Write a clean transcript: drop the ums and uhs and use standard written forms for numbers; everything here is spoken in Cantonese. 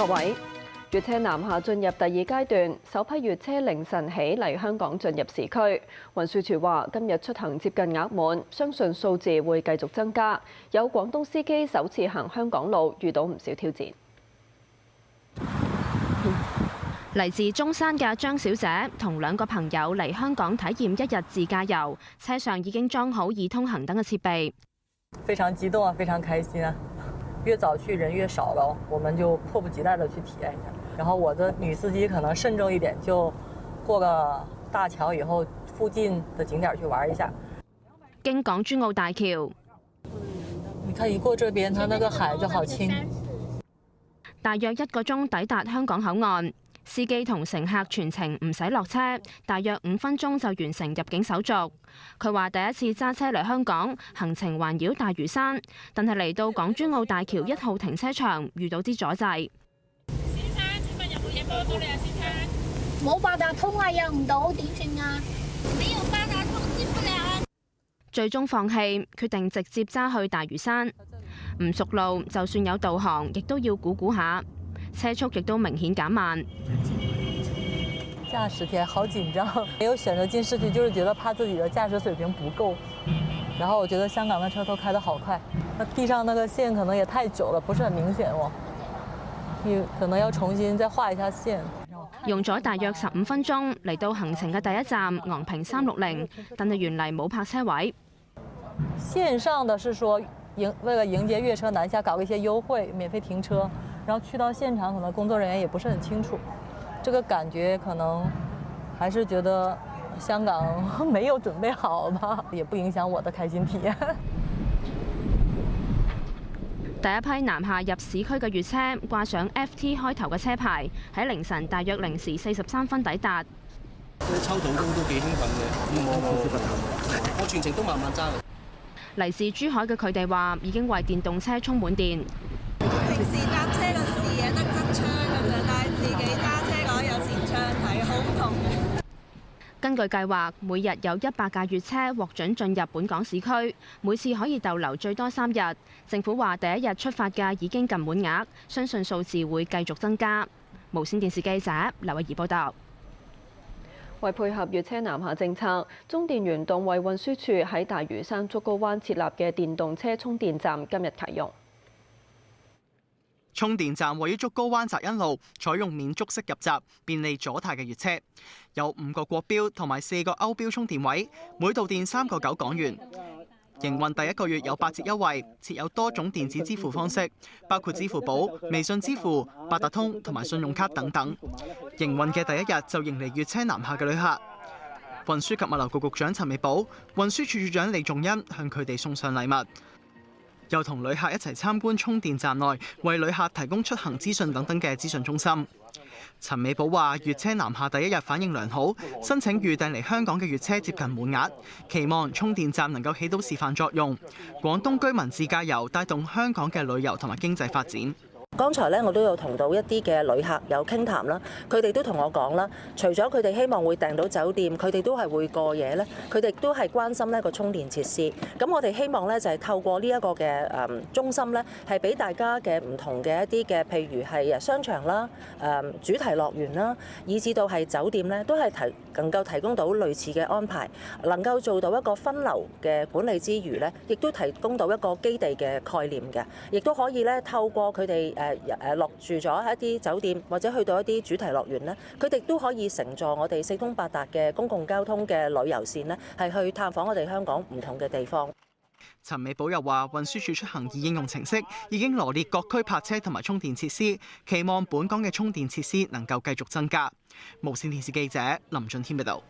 各位，粵車南下進入第2階段，首批粵車凌晨起嚟香港進入市區。運輸署話，今日出行接近額滿，相信數字會繼續增加。有廣東司機首次行香港路，遇到唔少挑戰。嚟自中山嘅張小姐同2個朋友嚟香港體驗1日自駕遊，車上已經裝好易通行等嘅設備。非常激動啊，非常開心啊！越早去人越少了，我們就迫不及待地去體驗一下。然後我的女司機可能慎重一點，就過個大橋以後，附近的景點去玩一下。經港珠澳大橋，你看一過這邊，它那個海就好清。大約1個鐘抵達香港口岸。司機同乘客全程唔使落車，大約5分鐘就完成入境手續。佢話第一次揸車嚟香港，行程環繞大嶼山，但係嚟到港珠澳大橋1號停車場遇到啲阻滯。先生，請問有冇嘢幫到你啊？先生，冇八達通啊，入唔到點算啊？沒有八達通進不了。最終放棄，決定直接揸去大嶼山。唔熟路，就算有導航，亦都要估下。車速亦都明顯減慢。駕駛天好緊張，沒有選擇進市區，就是覺得怕自己的駕駛水平不夠。然後我覺得香港的車都開得好快，那地上那個線可能也太久了，不是很明顯哦。你可能要重新再畫一下線。用咗大約15分鐘嚟到行程嘅第一站昂坪360，但係原嚟冇泊車位。線上的是說為了迎接粵車南下，搞個一些優惠，免費停車。然後去到現場，可能工作人員也不是很清楚，這個感覺可能還是覺得香港沒有準備好吧，也不影響我的開心體驗。第一批南下入市區嘅粵車掛上 FT 開頭嘅車牌，喺凌晨大約0時43分抵達。抽到工都幾興奮嘅，我全程都慢慢揸。嚟自珠海嘅佢哋話，已經為電動車充滿電。平時搭車個視野得側窗咁樣，但係自己揸車講有前窗睇，好唔同嘅。根據計劃，每日有100架粵車獲准進入本港市區，每次可以逗留最多3日。政府話第一日出發嘅已經近滿額，相信數字會繼續增加。無線電視記者劉慧儀報道。為配合粵車南下政策，中電聯動為運輸署喺大嶼山竹篙灣設立嘅電動車充電站今日啟用。充電站位於竹篙灣澤恩路，採用免觸式入閘，便利左軚嘅粵車。有5個國標同埋4個歐標充電位，每度電3個9港元。營運第1個月有8折優惠，設有多種電子支付方式，包括支付寶、微信支付、八達通同埋信用卡等等。營運嘅第1日就迎嚟粵車南下嘅旅客。運輸及物流局局長陳美寶、運輸署署長李仲恩向佢哋送上禮物。又同旅客一齊參觀充電站內為旅客提供出行資訊等等嘅資訊中心。陳美寶話：粵車南下第1日反應良好，申請預訂嚟香港嘅粵車接近滿額，期望充電站能夠起到示範作用，廣東居民自駕遊帶動香港嘅旅遊同埋經濟發展。剛才咧，我都有同到一啲嘅旅客有傾談啦，佢哋都同我講啦，除咗佢哋希望會訂到酒店，佢哋都係會過夜咧，佢哋都係關心呢個充電設施。咁我哋希望咧就係透過呢一個嘅中心咧，係俾大家嘅唔同嘅一啲嘅，譬如係商場啦、主題樂園啦，以至到係酒店咧，都係能夠提供到類似嘅安排，能夠做到一個分流嘅管理之餘咧，亦都提供到一個基地嘅概念嘅，亦都可以咧透過佢哋落住咗一啲酒店或者去到一啲主題樂園咧，佢哋都可以乘坐我哋4通8達嘅公共交通嘅旅遊線咧，係去探訪我哋香港唔同嘅地方。陳美寶又話，運輸署出行易應用程式已經羅列各區泊車同埋充電設施，期望本港嘅充電設施能夠繼續增加。無線電視記者林俊添報道。